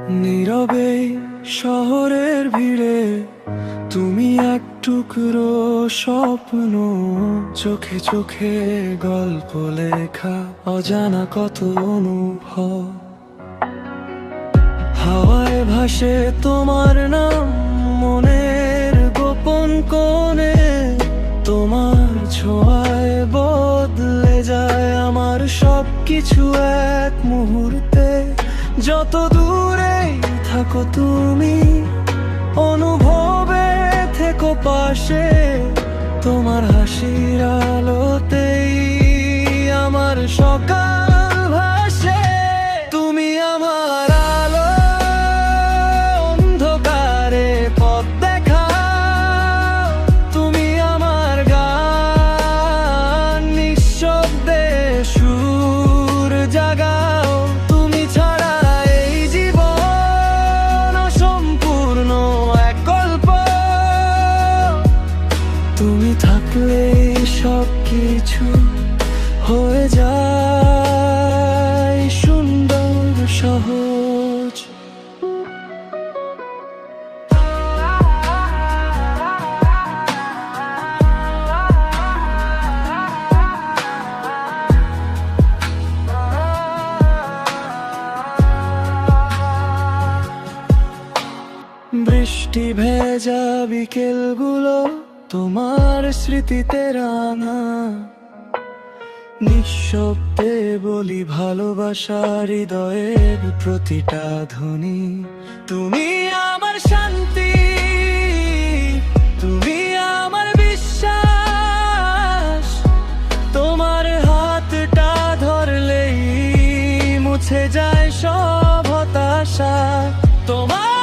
নীরবে শহরের ভিড়ে তুমি এক টুকরো স্বপ্ন, চোখে চোখে গল্প লেখা অজানা কত অনুভব। হাওয়ায় ভাসে তোমার নাম মনের গোপন কোণে, তোমার ছোঁয়ায় বদলে যায় আমার সবকিছু এক মুহূর্তে। যত দূরেই থাকো তুমি, অনুভবে থেকো পাশে, তোমার হাসির আলোতেই আমার সকাল ভাসে। তুমি আমার আলো, অন্ধকারে পথ দেখাও, তুমি আমার গান, নিঃশব্দে সুর জাগাও। তুমি ছাড়া এই জীবন অসম্পূর্ণ এক গল্প, তুমি থাকলে সবকিছু হয়ে যায় সুন্দর সহজ। বৃষ্টি ভেজা বিকেলগুলো তোমার স্মৃতিতে রাঙা, নিঃশব্দে বলি ভালোবাসা হৃদয়ের প্রতিটা ধ্বনি। তুমি আমার শান্তি, তুমি আমার বিশ্বাস, তোমার হাতটা ধরলেই মুছে যায় সব হতাশা। তোমার